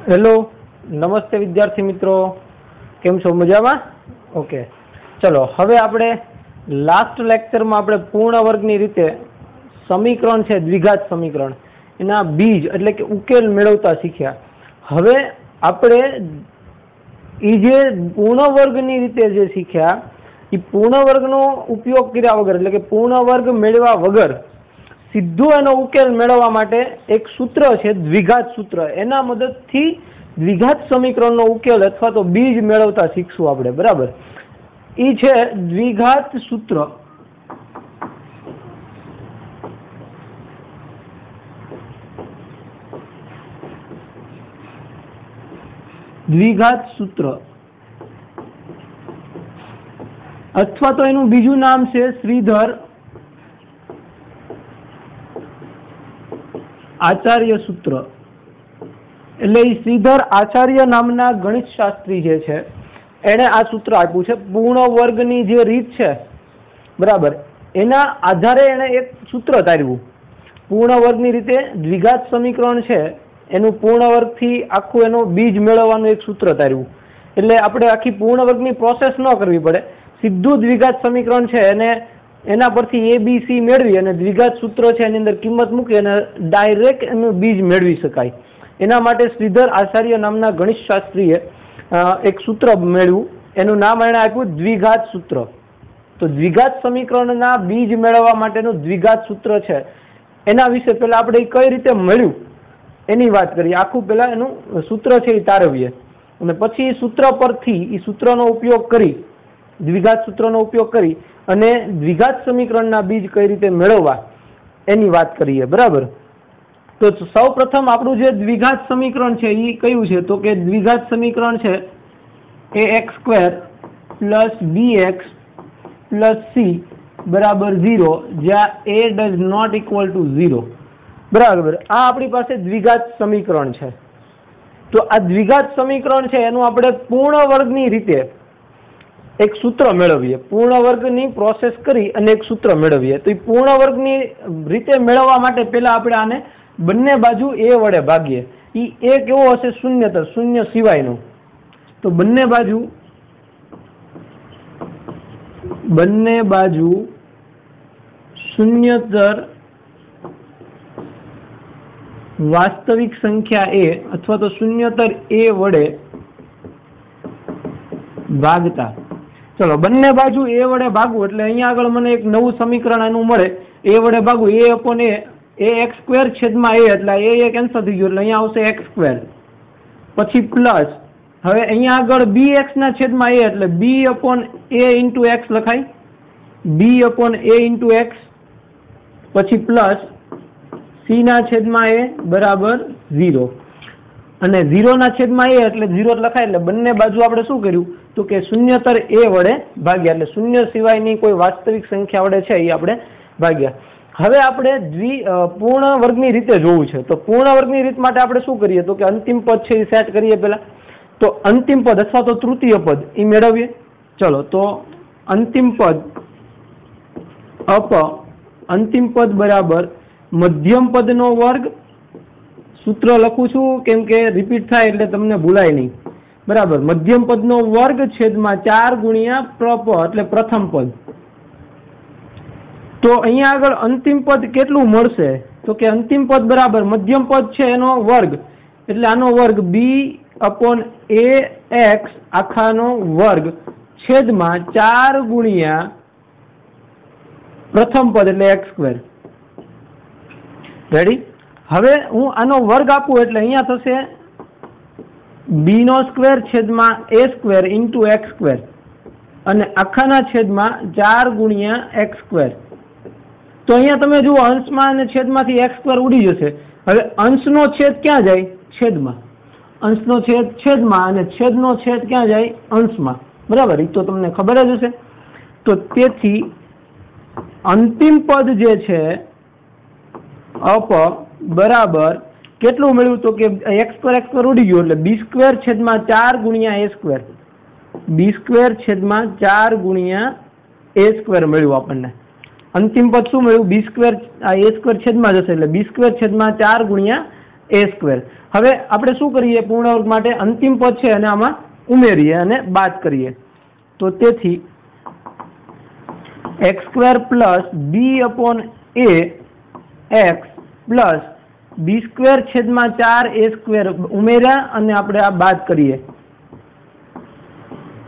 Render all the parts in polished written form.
Hello नमस्ते विद्यार्थी मित्रों, केम छो? मजामां? ओके, चलो हवे आपणे लास्ट लेक्चर में आपणे पूर्ण वर्गनी रीते समीकरण छे द्विघात समीकरण एना बीज एटले के उकेल मेळवता शीख्या। हवे आपणे ई जे पूर्ण वर्गनी रीते जे शीख्या ई पूर्ण वर्गनो उपयोग कर्या वगर एटले के पूर्ण वर्ग मेळव्या वगर सीधो एनो उकेल मेळववा माटे एक सूत्र छे द्विघात सूत्र, एना मददथी द्विघात समीकरणनो उकेल अथवा तो बीज मेळवता शीखशुं आपणे। बराबर, ई छे द्विघात सूत्र। द्विघात सूत्र अथवा तो एनुं बीजुं नाम छे श्रीधर आचार्य सूत्र। એટલે શ્રીધર આચાર્ય નામના ગણિત શાસ્ત્રી જે છે એણે આ સૂત્ર આપ્યું છે। પૂર્ણ વર્ગની જે રીત છે બરાબર એના આધારે એણે એક સૂત્ર તાર્યું। પૂર્ણ વર્ગની રીતે દ્વિઘાત સમીકરણ છે એનું પૂર્ણ વર્ગથી આખું એનો બીજ મેળવવાનું એક સૂત્ર તાર્યું। એટલે આપણે આખી પૂર્ણ વર્ગની પ્રોસેસ ન કરવી પડે, સીધું દ્વિઘાત સમીકરણ છે એને એના પરથી ABC મેળવી અને દ્વિઘાત સૂત્ર છે એની અંદર કિંમત મૂકી અને ડાયરેક્ટ એનું બીજ મેળવી શકાય। એના માટે શ્રીધર આચાર્ય નામના ગણિત શાસ્ત્રીએ એક સૂત્ર મેળવ્યું, એનું નામ એણે આપ્યું દ્વિઘાત સૂત્ર। તો દ્વિઘાત સમીકરણના બીજ મેળવવા માટેનું દ્વિઘાત સૂત્ર છે એના વિશે પહેલા આપણે કઈ રીતે મળ્યું એની વાત કરીએ। આખું પહેલા એનું સૂત્ર છે એ તારવીએ અને પછી એ સૂત્ર પરથી એ સૂત્રનો ઉપયોગ કરી દ્વિઘાત સૂત્રનો ઉપયોગ કરી અને દ્વિઘાત સમીકરણના બીજ કઈ રીતે મેળવવા એની વાત કરીએ। બરાબર, તો સૌ પ્રથમ આપણું જે દ્વિઘાત સમીકરણ છે એ કયું છે? તો કે દ્વિઘાત સમીકરણ છે ax² + bx + c બરાબર 0, જ્યાં a does not equal to 0। બરાબર, આ આપણી પાસે દ્વિઘાત સમીકરણ છે। તો આ દ્વિઘાત સમીકરણ છે એનું આપણે પૂર્ણ વર્ગની રીતે એક સૂત્ર મેળવીએ, પૂર્ણ વર્ગની પ્રોસેસ કરી અને એક સૂત્ર મેળવીએ। તો એ પૂર્ણ વર્ગની રીતે મેળવવા માટે પહેલા આપણે આને બંને બાજુ a વડે ભાગીએ। એ a કેવો હશે? શૂન્યતર, શૂન્ય સિવાયનો। તો બંને બાજુ શૂન્યતર વાસ્તવિક સંખ્યા a અથવા તો શૂન્યતર a વડે ભાગતા। ચલો બંને બાજુ a વડે ભાગવું એટલે અહીંયા આગળ મને એક નવું સમીકરણ એનું મળે। a વડે ભાગવું a/a ax² છેદમાં a એટલે a કેન્સલ થઈ ગયો એટલે અહીંયા આવશે x², પછી પ્લસ હવે અહીંયા આગળ bx ના છેદમાં a એટલે b/a x લખાય, b/a x, પછી પ્લસ c ના છેદમાં a બરાબર 0 અને 0 ના છેદમાં a એટલે 0 લખાય। એટલે બંને બાજુ આપણે શું કર્યું? તો કે શૂન્યતર a વડે ભાગ્યા, એટલે શૂન્ય સિવાયની કોઈ વાસ્તવિક સંખ્યા વડે છે એ આપણે ભાગ્યા। હવે આપણે પૂર્ણ વર્ગની રીતે જોવું છે। તો પૂર્ણ વર્ગની રીત માટે આપણે શું કરીએ? તો કે અંતિમ પદ છે એ સેટ કરીએ પહેલા। તો અંતિમ પદ અથવા તો તૃતીય પદ એ મેળવીએ। ચલો, તો અંતિમ પદ બરાબર મધ્યમ પદનો વર્ગ, સૂત્ર લખું છું કેમ કે રિપીટ થાય એટલે તમને ભૂલાય નહીં। બરાબર, મધ્યમ પદનો વર્ગ છેદમાં 4 ગુણ્યા પ્રપદ એટલે પ્રથમ પદ। તો અહીંયા આગળ અંતિમ પદ કેટલું મળશે? તો કે અંતિમ પદ બરાબર મધ્યમ પદ છે એનો વર્ગ એટલે આનો વર્ગ b/a x આખાનો વર્ગ છેદમાં 4 ગુણ્યા પ્રથમ પદ એટલે x²। રેડી? હવે હું આનો વર્ગ આપું એટલે અહીંયા થશે b² છેદમાં a² × x² અને આખાના છેદમાં 4 ગુણ્યા x²। તો અહીંયા તમે જુઓ અંશમાં અને છેદમાંથી x² ઉડી જશે। હવે અંશનો છેદ ક્યાં જાય? છેદમાં। અંશનો છેદ છેદમાં અને છેદનો છેદ ક્યાં જાય? અંશમાં। બરાબર, એ તો તમને ખબર જ હશે। તો તેથી અંતિમ પદ જે છે બરાબર કેટલું મળ્યું? તો કે x² ઉડી ગયો એટલે b² છેદમાં 4 ગુણ્યા a², b² છેદમાં 4 ગુણ્યા a² મળ્યું આપણને। અંતિમ પદ શું મળ્યું? b² આ a² છેદમાં જશે એટલે b² છેદમાં 4 ગુણ્યા ए स्क्वेर। हवे आपणे शुं करीए पूर्ण वर्ग माटे अंतिम पद छे अने आमां उमेरीए अने बाद करीए तो तेथी x square plus B upon A x plus B square छेदमां 4 ए स्क्वेर उमेर्या अने आपणे आ बाद करीए।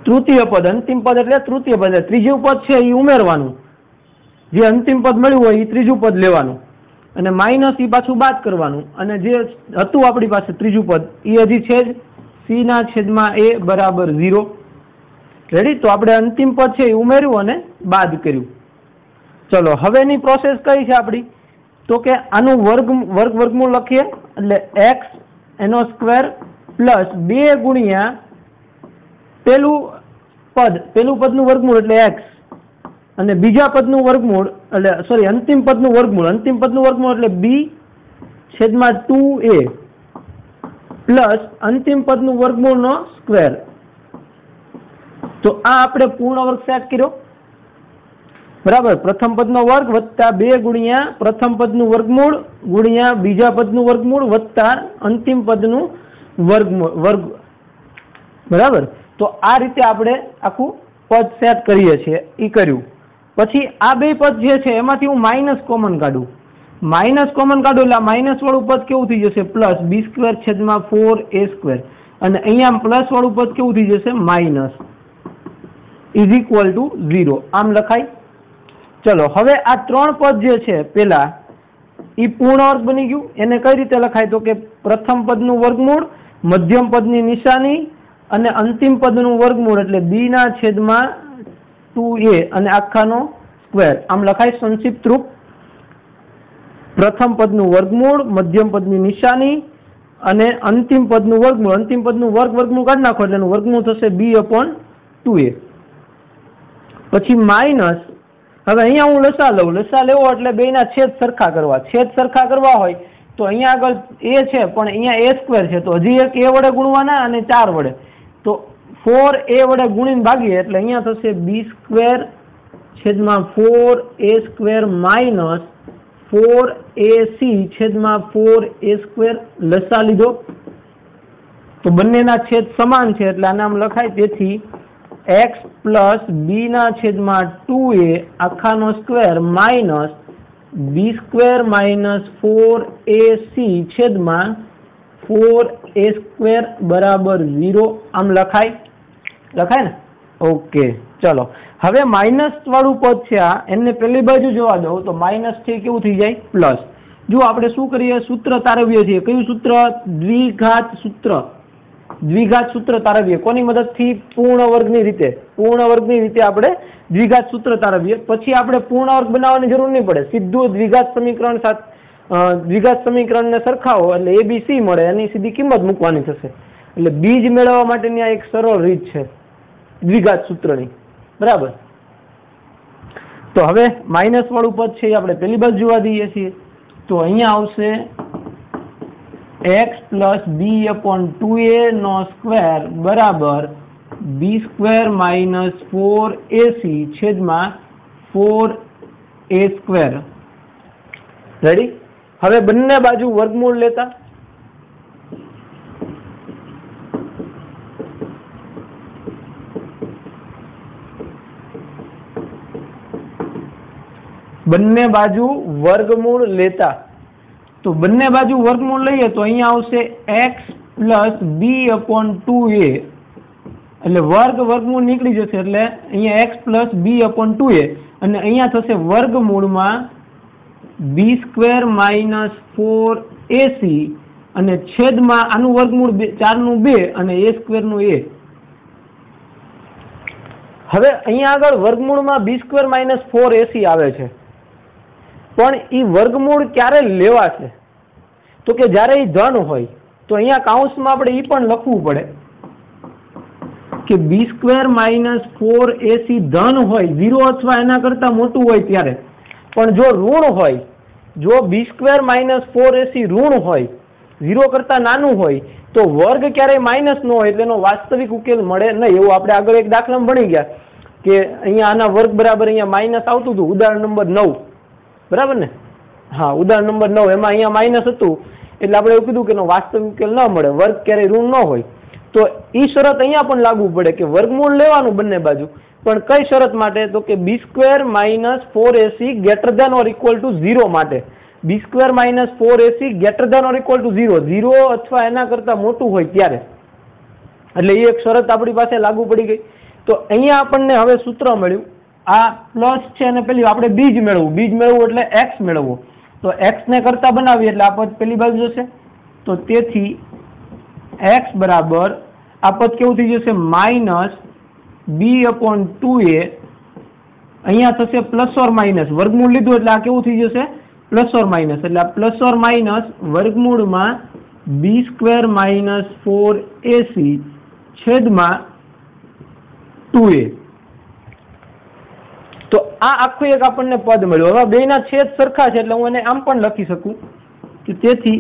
तृतीय पद अंतिम पद एटले तृतीय पद त्रीजुं पद छे ए उमेरवानुं जे अंतिम पद मळ्युं होय ए त्रीजुं पद लेवानुं અને માઇનસ ઈ પાછું બાદ કરવાનું અને જે હતું આપણી પાસે ત્રીજું પદ એ હજી છે જ c ના છેદમાં a બરાબર 0 રેડી। તો આપણે અંતિમ પદ છે એ ઉમેર્યું અને બાદ કર્યું। ચલો હવેની પ્રોસેસ કઈ છે આપણી તો કે આનું વર્ગમૂળ લખીએ એટલે x એનો સ્ક્વેર પ્લસ 2 ગુણ્યા પેલું પદનું વર્ગમૂળ એટલે x અને બીજા પદનું વર્ગમૂળ એટલે સોરી અંતિમ પદનું વર્ગમૂળ એટલે b છેદમાં 2a પ્લસ અંતિમ પદનું વર્ગમૂળનો સ્ક્વેર। તો આ આપણે પૂર્ણ વર્ગ સેટ કર્યો બરાબર। પ્રથમ પદનો વર્ગ વત્તા 2 ગુણ્યા પ્રથમ પદનું વર્ગમૂળ ગુણ્યા બીજા પદનું વર્ગમૂળ વત્તા અંતિમ પદનું વર્ગ બરાબર। તો આ રીતે આપણે આખું પદ સેટ કરીએ છીએ ઈ કર્યું। પછી આ બે પદ જે છે એમાંથી હું માઇનસ કોમન કાઢું એટલે માઇનસ વાળું પદ કેવું થઈ જશે પ્લસ બી સ્ક્વેર છેદમાં 4a સ્ક્વેર અને અહીંયા પ્લસ વાળું પદ કેવું થઈ જશે માઇનસ ઇઝ ઇક્વલ ટુ 0 આમ લખાય। ચલો હવે આ ત્રણ પદ જે છે પેલા ઈ પૂર્ણ વર્ગ બની ગયું। એને કઈ રીતે લખાય તો કે પ્રથમ પદનું વર્ગમૂળ મધ્યમ પદની નિશાની અને અંતિમ પદનું વર્ગમૂળ એટલે b ના છેદમાં 2a અને આખાનો સ્ક્વેર આમ લખાય સંક્ષિપ્ત રૂપ। પ્રથમ પદનું વર્ગમૂળ મધ્યમ પદની નિશાની અને અંતિમ પદનું વર્ગમૂળ કાઢી નાખો એટલે એનું વર્ગમૂળ થશે b upon 2a। પછી માઇનસ હવે અહીંયા હું લસા લેવો એટલે બેના છેદ સરખા કરવા હોય તો અહીંયા આગળ a છે પણ અહીંયા a સ્ક્વેર છે તો હજી એક a વડે ગુણવાના અને 4 વડે તો 4a વડે ગુણીને ભાગીએ એટલે અહીંયા થશે b સ્ક્વેર છેદમાં 4a સ્ક્વેર માઇનસ 4ac છેદમાં 4a સ્ક્વેર લસા લીધો તો બંનેના છેદ સમાન છે એટલે આને આમ લખાય। તેથી x પ્લસ b ના છેદમાં 2a આખાનો square minus b square minus 4ac છેદમાં 4a સ્ક્વેર બરાબર 0 આમ લખાય ને। ઓકે ચલો હવે માઇનસ વાળું પદ છે આ એને પેલી બાજુ જોવા દો તો માઇનસ થી કેવું થઈ જાય પ્લસ। જો આપણે શું કરીએ સૂત્ર તારવીએ છીએ કયું સૂત્ર દ્વિઘાત સૂત્ર તારવીએ કોની મદદથી પૂર્ણ વર્ગની રીતે આપણે દ્વિઘાત સૂત્ર તારવીએ। પછી આપણે પૂર્ણ વર્ગ બનાવવાની જરૂર નહીં પડે સીધું દ્વિઘાત સમીકરણને સરખાવો એટલે abc મળે એની સીધી કિંમત મૂકવાની થશે એટલે બીજ મેળવવા માટેની આ એક સરળ રીત છે દ્વિઘાત સૂત્રની બરાબર। તો હવે માઇનસ વાળું પદ છે એ આપણે પેલી બાજુ જોવા દઈએ છીએ તો અહીંયા આવશે x plus b upon 2a નો સ્ક્વેર બરાબર b સ્ક્વેર માઇનસ 4ac છેદમાં 4a સ્ક્વેર રેડી। હવે બંને બાજુ વર્ગમૂળ લેતા તો બંને બાજુ વર્ગમૂળ લઈએ તો અહીંયા આવશે x plus b upon 2a એટલે વર્ગમૂળ નીકળી જશે એટલે અહીંયા x plus b upon 2a અને અહીંયા થશે વર્ગમૂળમાં b સ્ક્વેર માઇનસ 4ac અને છેદમાં આનું વર્ગમૂળ 4 નું 2 અને a સ્ક્વેર નું a। હવે અહીંયા આગળ વર્ગમૂળમાં b સ્ક્વેર માઇનસ 4ac આવે છે પણ ઈ વર્ગમૂળ ક્યારે લેવાશે તો કે જ્યારે ઈ ધન હોય તો અહીંયા કાઉન્સમાં આપણે ઈ પણ લખવું પડે કે b સ્ક્વેર માઇનસ 4ac ધન હોય 0 અથવા એના કરતા મોટું હોય ત્યારે। પણ જો ઋણ હોય જો b સ્ક્વેર માઇનસ 4ac ઋણ હોય 0 કરતા નાનું હોય તો વર્ગ ક્યારેય માઇનસ ન હોય એટલે એનો વાસ્તવિક ઉકેલ મળે નહીં। એવું આપણે આગળ એક દાખલામાં ભણી ગયા કે અહીંયા આના વર્ગ બરાબર અહીંયા માઇનસ આવતું હતું ઉદાહરણ નંબર 9 બરાબર ને। હા ઉદાહરણ નંબર 9 એમાં અહીંયા માઇનસ હતું એટલે આપણે એવું કીધું કે એનો વાસ્તવિક ઉકેલ ન મળે, વર્ગ ક્યારેય ઋણ ન હોય. તો એ શરત અહીંયા પણ લાગુ પડે કે વર્ગમૂળ લેવાનું બંને બાજુ, પણ કઈ શરત માટે? તો કે b² - 4ac > 0 માટે. b² - 4ac > 0, 0 અથવા એના કરતા મોટું હોય ત્યારે. એટલે એ એક શરત આપણી પાસે લાગુ પડી ગઈ. તો અહીંયા આપણને હવે સૂત્ર મળ્યું, આ પ્લસ છે અને પેલી આપણે બીજ મેળવવું એટલે x મેળવવું. તો x ને કરતા બનાવીએ એટલે આ પદ પેલી બાજુ જશે. તો તેથી x બરાબર આ પદ કેવું થઈ જશે? -b/2a. અહીંયા થશે ± વર્ગમૂળ લીધું એટલે આ કેવું થઈ જશે? +/- એટલે આ ± વર્ગમૂળમાં b² - 4ac છેદમાં 2a. તો આ આખું એક આપણને પદ મળ્યું. હવે બેના છેદ સરખા છે એટલે હું એને આમ પણ લખી શકું કે તેથી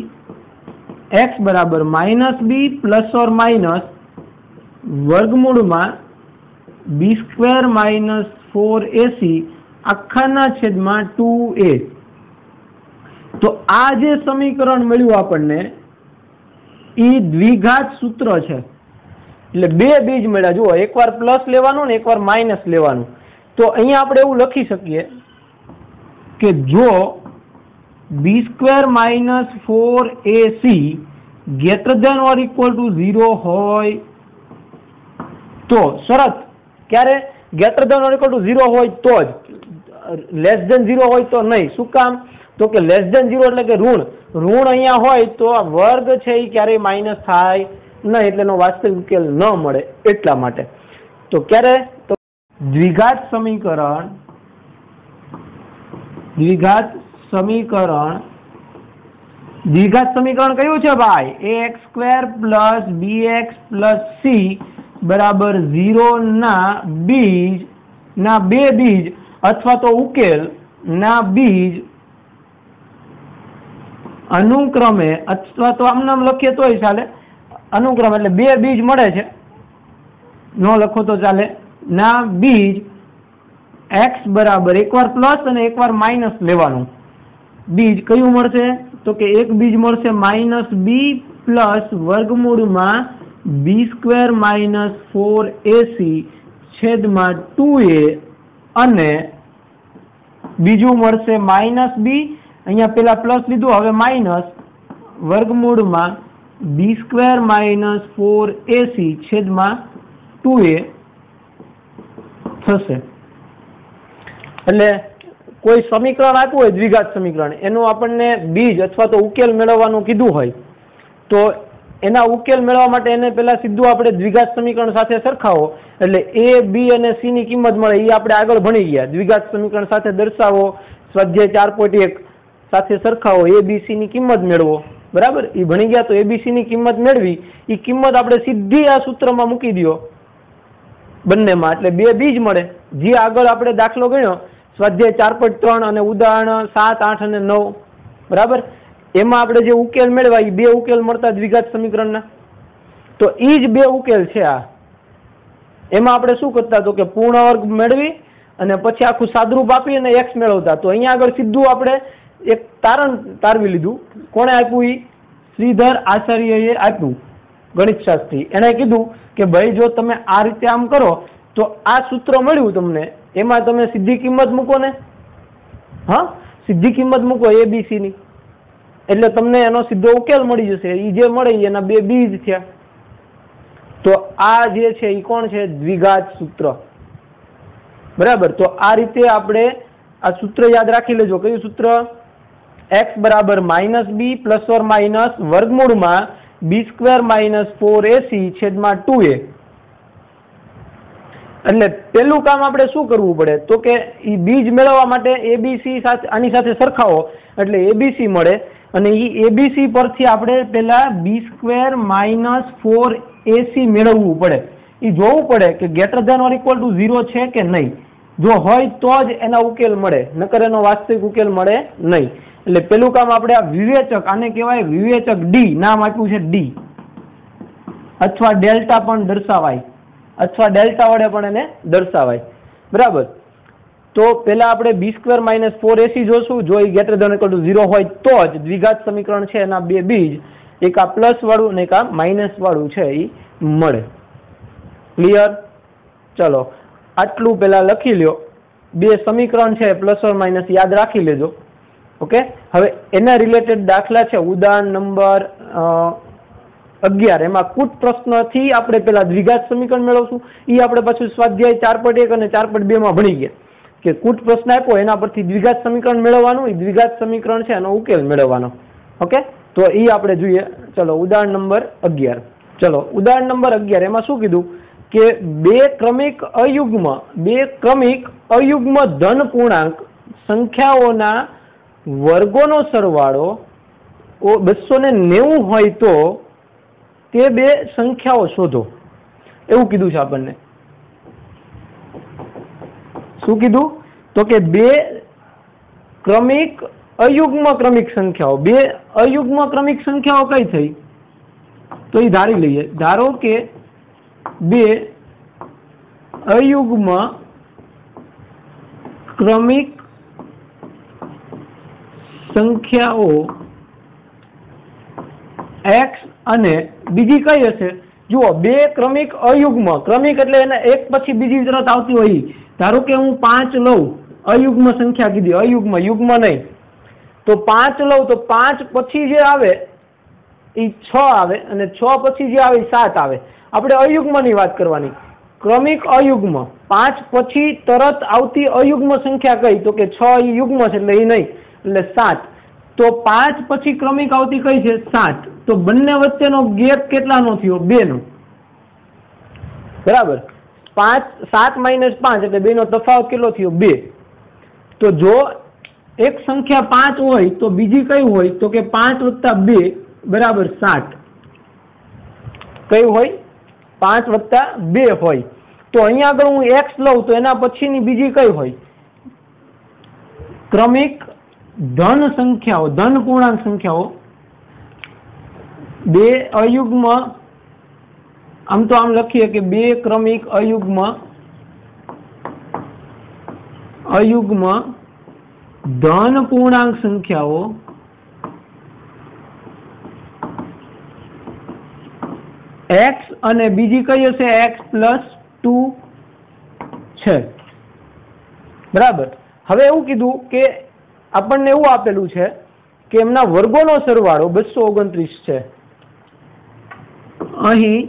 x બરાબર -b ± વર્ગમૂળમાં b² - 4ac આખાના છેદમાં 2a. તો આ જે સમીકરણ મળ્યું આપણને એ દ્વિઘાત સૂત્ર છે. એટલે બે બીજ મળ્યા. જુઓ, એકવાર પ્લસ લેવાનું ને એકવાર માઇનસ લેવાનું. તો અહીંયા આપણે એવું લખી શકીએ કે જો b² - 4ac > 0 હોય તો શરત ક્યારે? > 0 હોય તો જ, <0 હોય તો નહીં. શું કામ? તો કે <0 એટલે કે ઋણ અહીંયા હોય તો આ વર્ગ છે એ ક્યારેય માઇનસ થાય નહીં, એટલે એનો વાસ્તવિક ઉકેલ ન મળે એટલા માટે. તો ક્યારે? તો દ્વિઘાત સમીકરણ કયું છે ભાઈ? ax² + bx + c બરાબર 0 ના બે બીજ અથવા તો ઉકેલ ના બીજ અનુક્રમે, અથવા તો આમ નામ લખીએ તોય ચાલે, અનુક્રમે એટલે બે બીજ મળે છે, ન લખો તો ચાલે, ના બીજ x બરાબર એકવાર પ્લસ અને એકવાર માઇનસ લેવાનું. બીજ કયું મળશે? તો કે એક બીજ મળશે -b + વર્ગમૂળમાં b² - 4ac છેદમાં 2a અને બીજું મળશે -b, અહીંયા પેલા પ્લસ લીધું હવે માઇનસ, વર્ગમૂળમાં b² - 4ac છેદમાં 2a થશે. એટલે કોઈ સમીકરણ આપ્યું હોય દ્વિઘાત સમીકરણ, એનું આપણને બીજ અથવા તો ઉકેલ મેળવવાનું કીધું હોય તો એના ઉકેલ મેળવવા માટે એને પેલા સીધું આપણે દ્વિઘાત સમીકરણ સાથે સરખાવો એટલે a, b અને c ની કિંમત મળે. એ આપણે આગળ ભણી ગયા. દ્વિઘાત સમીકરણ સાથે દર્શાવો, સ્વાધ્યાય 4.1 સાથે સરખાવો, a, b, c ની કિંમત મેળવો. બરાબર, એ ભણી ગયા. તો a, b, c ની કિંમત મેળવી, એ કિંમત આપણે સીધી આ સૂત્રમાં મૂકી દો બંનેમાં, એટલે બે બીજ મળે. જે આગળ આપણે દાખલો ગણ્યો સ્વાધ્યાય 4.3 અને ઉદાહરણ 7, 8 અને 9, બરાબર, એમાં આપણે જે ઉકેલ મેળવા એ બે ઉકેલ મળતા દ્વિઘાત સમીકરણના. તો એ જ બે ઉકેલ છે આ. એમાં આપણે શું કરતા? તો કે પૂર્ણ વર્ગ મેળવી અને પછી આખું સાદરૂપ આપી અને x મેળવતા. તો અહીંયા આગળ સીધું આપણે એક તારણ તારવી લીધું. કોણે આપ્યું? એ શ્રીધર આચાર્યએ આપ્યું, ગણિતશાસ્ત્રી. એણે કીધું કે ભાઈ જો તમે આ રીતે આમ કરો તો આ સૂત્ર મળ્યું તમને, એમાં તમે સીધી કિંમત મૂકો ને, હા સીધી કિંમત મૂકો a, b, c ની, એટલે તમને એનો સીધો ઉકેલ મળી જશે. એ જે મળે એના બે બીજ થયા. તો આ જે છે એ કોણ છે? દ્વિઘાત સૂત્ર. બરાબર. તો આ રીતે આપણે આ સૂત્ર યાદ રાખી લેજો. કયું સૂત્ર? x બરાબર -b ± વર્ગમૂળમાં b² - 4ac છેદમાં 2a. એટલે પેલું કામ આપણે શું કરવું પડે? તો કે એ બીજ મેળવવા માટે abc સાથે આની સાથે સરખાવો એટલે abc મળે. અને એ abc પરથી આપણે પેલા b² - 4ac મેળવવું પડે. એ જોવું પડે કે > = 0 છે કે નહીં. જો હોય તો જ એના ઉકેલ મળે, નકર એનો વાસ્તવિક ઉકેલ મળે નહીં. એટલે પેલું કામ આપણે આ વિવેચક, આને કહેવાય વિવેચક ડી, નામ આપ્યું છે ડી, અથવા ડેલ્ટા પણ દર્શાવાય, અથવા ડેલ્ટા વડે પણ એને દર્શાવાય. બરાબર. તો પહેલા આપણે b² - 4ac જોશું. જો એ ગ્રેટર ધેન ઇક્વલ ટુ 0 હોય તો જ દ્વિઘાત સમીકરણ છે એના બે બીજ, એક આ પ્લસ વાળું અને એક આ માઇનસ વાળું છે એ મળે. ક્લિયર? ચલો આટલું પહેલા લખી લ્યો. બે સમીકરણ છે પ્લસ ઓર માઇનસ યાદ રાખી લેજો. ઓકે, હવે એના રિલેટેડ દાખલા છે ઉદાહરણ નંબર 11. એમાં કૂટ પ્રશ્નથી આપણે પેલા દ્વિઘાત સમીકરણ મેળવશું. એ આપણે પાછું સ્વાધ્યાય 4.1 અને 4.2 માં ભણી ગયા કે કૂટ પ્રશ્ન આપ્યો એના પરથી દ્વિઘાત સમીકરણ મેળવવાનું, એ દ્વિઘાત સમીકરણ છે એનો ઉકેલ મેળવવાનો. ઓકે, તો એ આપણે જોઈએ. ચલો ઉદાહરણ નંબર 11. ચલો ઉદાહરણ નંબર 11 એમાં શું કીધું કે બે ક્રમિક અયુગ્મ ધન પૂર્ણાંક સંખ્યાઓના વર્ગોનો સરવાળો 290 હોય તો તે બે સંખ્યાઓ શોધો. એવું કીધું છે આપણને. શું કીધું? તો કે બે અયુગ્મ ક્રમિક સંખ્યાઓ, બે અયુગ્મ ક્રમિક સંખ્યાઓ કઈ થઈ? તો એ ધારી લઈએ. ધારો કે બે અયુગ્મ ક્રમિક સંખ્યાઓ x અને બીજી કઈ હશે? જુઓ, બે ક્રમિક અયુગ્મ, ક્રમિક એટલે એને એક પછી બીજી તરત આવતી હોય. ધારો કે હું 5 લઉં, અયુગ્મ સંખ્યા કીધી, અયુગ્મ, યુગ્મ નહીં. તો 5 લઉં તો 5 પછી જે આવે એ 6 આવે અને 6 પછી જે આવે એ 7 આવે. આપણે અયુગ્મની વાત કરવાની. ક્રમિક અયુગ્મ, 5 પછી તરત આવતી અયુગ્મ સંખ્યા કઈ? તો કે 6 એ યુગ્મ છે એટલે એ નહીં, એટલે 7. તો 5 પછી ક્રમિક આવતી કઈ છે? 7. તો બંને વચ્ચેનો ગેપ કેટલાનો થયો? 2 નો. બરાબર. 7 - 5 એટલે 2 નો તફાવત કેટલો થયો? 2. તો જો એક સંખ્યા 5 હોય તો બીજી કઈ હોય? તો કે 5 + 2 બરાબર 7. કયું હોય? 5 + 2 હોય. તો અહીંયા આગળ હું x લઉં તો એના પછીની બીજી કઈ હોય? ક્રમિક ધન સંખ્યાઓ, ધન પૂર્ણાંક સંખ્યાઓ. બે અયુગ્મ, આમ તો આમ લખીએ કે બે ક્રમિક અયુગ્મ ધન પૂર્ણાંક સંખ્યાઓ x અને બીજી કઈ હશે? x+2 છે. બરાબર. હવે એવું કીધું કે આપણને એવું આપેલું છે કે એમના વર્ગોનો સરવાળો 229 છે. અહીં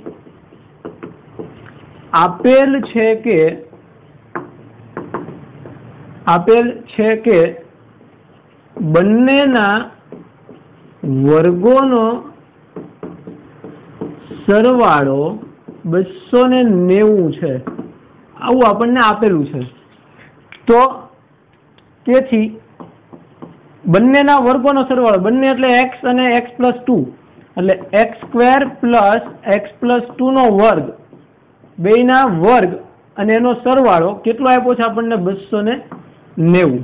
આપેલ છે કે બંનેના વર્ગોનો સરવાળો 290 છે. આવું આપણને આપેલું છે. તો તેથી બંનેના વર્ગોનો સરવાળો, બંને એટલે x અને x+2 એટલે x² + x+2 નો વર્ગ, બેયના વર્ગ અને એનો સરવાળો કેટલો આપ્યો છે આપણને? 290.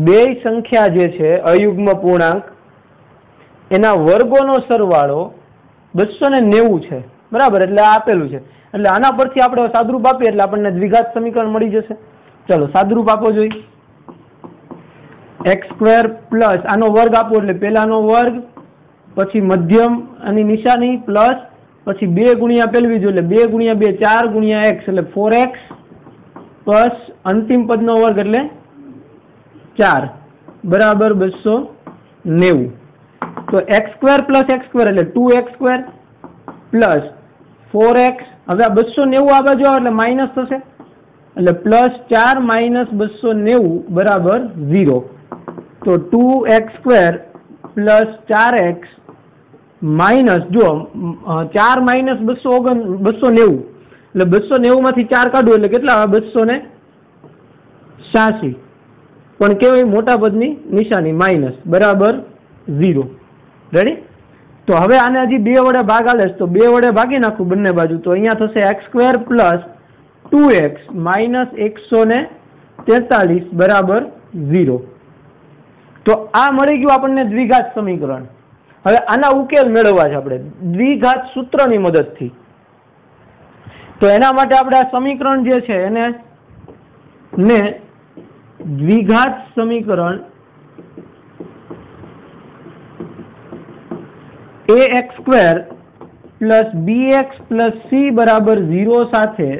બે સંખ્યા જે છે અયુગ્મ પૂર્ણાંક એના વર્ગોનો સરવાળો 290 છે. બરાબર. એટલે આ આપેલું છે. એટલે આના પરથી આપણે સાદરૂપ આપીએ એટલે આપણને દ્વિઘાત સમીકરણ મળી જશે. ચલો સાદરૂપ આપો જોઈએ. x² + આનો વર્ગ આપો એટલે પહેલાનો વર્ગ, પછી મધ્યમ અને નિશાની પ્લસ, પછી 2 ગુણ્યા પેલવી જો એટલે 2 × 2 4 × x એટલે 4x પ્લસ અંતિમ પદનો વર્ગ એટલે 4 બરાબર 290. તો x² + x² એટલે 2x² પ્લસ 4x. હવે આ 290 આ બાજુ આવે એટલે માઇનસ થશે એટલે +4 - 290 બરાબર 0. તો 2x² + 4x માઇનસ, જો 4 - 290 એટલે 290 માંથી 4 કાઢો એટલે કેટલા આવે? 286. પણ કેવાય મોટા પદની નિશાની માઇનસ બરાબર 0. રેડી? તો હવે આને હજી 2 વડે ભાગ આલે તો 2 વડે ભાગી નાખું બંને બાજુ. તો અહીંયા થશે x² + 2x - 143 બરાબર 0. તો આ મળી ગયું આપણને દ્વિઘાત સમીકરણ. હવે આના ઉકેલ મેળવવા છે આપણે દ્વિઘાત સૂત્રની મદદથી. તો એના માટે આપણે આ સમીકરણ જે છે એને ने द्विघात समीकरण ax² plus bx plus c बराबर 0 સાથે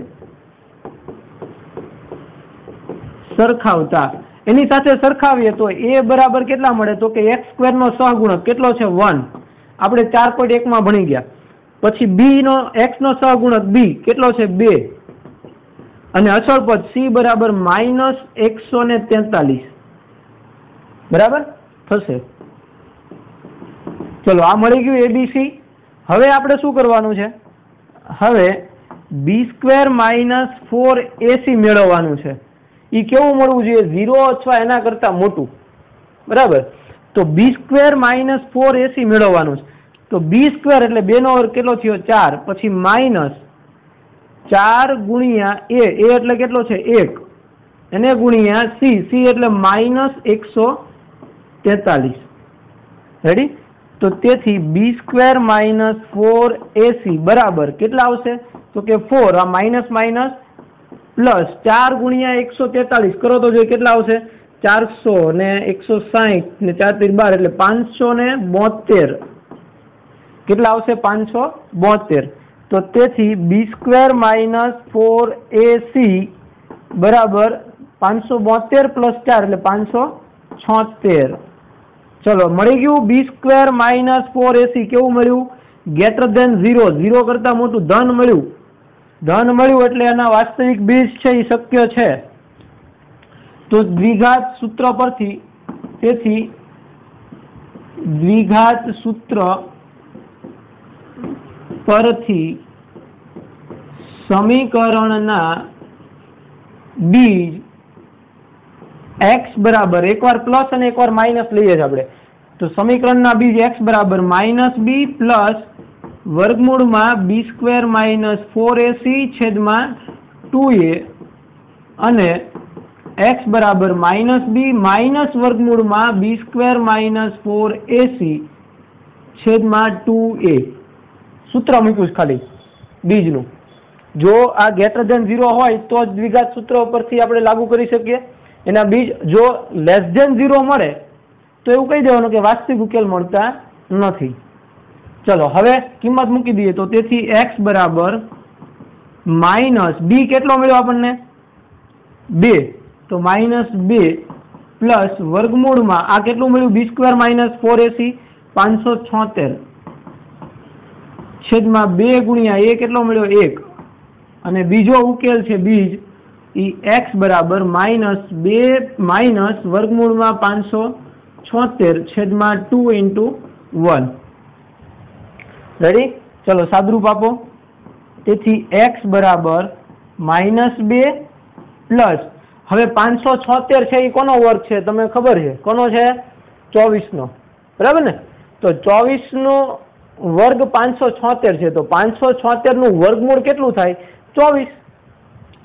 સરખાવતા એની સાથે સરખાવીએ તો a બરાબર કેટલા મળે તો કે x² નો સહગુણક કેટલો છે 1 આપણે 4.1 માં ભણી ગયા પછી b નો x નો સહગુણક b કેટલો છે 2 અને અચળ પદ c બરાબર -143 બરાબર થશે। ચલો આ મળી ગયું abc। હવે આપણે શું કરવાનું છે હવે b² - 4ac મેળવવાનું છે। એ કેવું મળવું જોઈએ 0 અથવા એના કરતા મોટું બરાબર તો b² - 4ac મેળવવાનું છે તો b² એટલે 2 નો વર્ગ કેટલો થયો 4 પછી -4 ગુણ્યા a એટલે કેટલો છે 1 એને ગુણ્યા c એટલે -143 રેડી તો તેથી b² - 4ac બરાબર કેટલા આવશે તો કે 4 આ માઇનસ માઇનસ પ્લસ 4 ગુણ્યા 143 કરો તો જોઈએ કેટલા આવશે 400 ને 160 ને 4 × 12 એટલે 572 કેટલા આવશે 572 તો તેથી b² - 4ac બરાબર 572 પ્લસ 4 એટલે 576 ચલો મળી ગયું b² - 4ac કેવું મળ્યું ગ્રેટર ધેન 0 0 કરતા મોટું ધન મળ્યું એટલે એના વાસ્તવિક બીજ છે એ શક્ય છે તો દ્વિઘાત સૂત્ર પરથી તેથી દ્વિઘાત સૂત્ર પરથી સમીકરણના બીજ x બરાબર એકવાર પ્લસ અને એકવાર માઇનસ લઈએ છીએ આપણે તો સમીકરણના બીજ x બરાબર -b પ્લસ વર્ગમૂળમાં b² - 4ac છેદમાં 2a અને x બરાબર -b માઇનસ વર્ગમૂળમાં b² - 4ac છેદમાં 2a સૂત્ર મૂક્યું ખાલી બીજનું જો આ ગ્રેટર ધેન 0 હોય તો જ દ્વિઘાત સૂત્ર પરથી આપણે લાગુ કરી શકીએ એના બીજ જો લેસ ધેન 0 મળે તો એવું કહી દેવાનું કે વાસ્તવિક ઉકેલ મળતા નથી। ચલો હવે કિંમત મૂકી દઈએ તો તેથી x બરાબર -b કેટલો મળ્યો આપણને 2 તો -2 પ્લસ વર્ગમૂળમાં આ કેટલું મળ્યું b² - 4ac 576 છેદમાં 2 ગુણ્યા a કેટલો મળ્યો 1 અને બીજો ઉકેલ છે બીજ x બરાબર -2 માઇનસ વર્ગમૂળમાં 576 છેદમાં 2 × 1 રેડી ચલો સાદરૂપ આપો તેથી x બરાબર -2 પ્લસ હવે 576 છે એ કોનો વર્ગ છે તમને ખબર છે કોનો છે 24 નો બરાબર ને તો 24 નો વર્ગ 576 છે તો 576 નું વર્ગમૂળ કેટલું થાય 24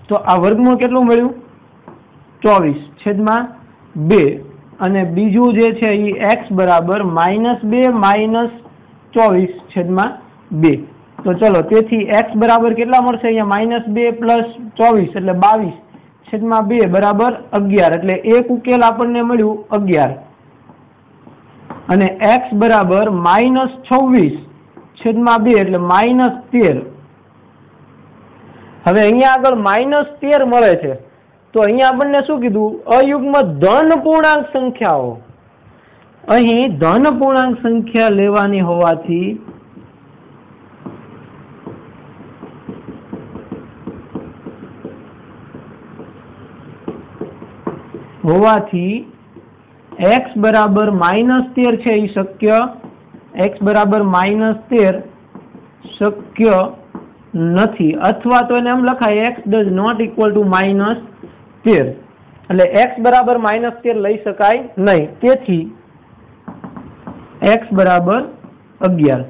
તો આ વર્ગમૂળ કેટલું મળ્યું 24 છેદમાં 2 અને બીજું જે છે એ x બરાબર -2 માઇનસ 24 છેદમાં 2 તો ચલો તેથી x બરાબર કેટલા મળશે અહીંયા -2 પ્લસ 24 એટલે 22 છેદમાં 2 બરાબર 11 એટલે એક ઉકેલ આપણને મળ્યું 11 અને x બરાબર -26 છેદમાં 2 એટલે -13 હવે અહીંયા આગળ -13 મળે છે તો અહીંયા આપણને શું કીધું અયુગ્મ ધન પૂર્ણાંક સંખ્યાઓ અહીં ધન પૂર્ણાંક સંખ્યા લેવાની હોવાથી x બરાબર -13 છે એ શક્ય x બરાબર -13 શક્ય નથી અથવા તો એને એમ લખાય x does not equal to -13 એટલે x બરાબર -13 લઈ શકાય નહીં તેથી x બરાબર 11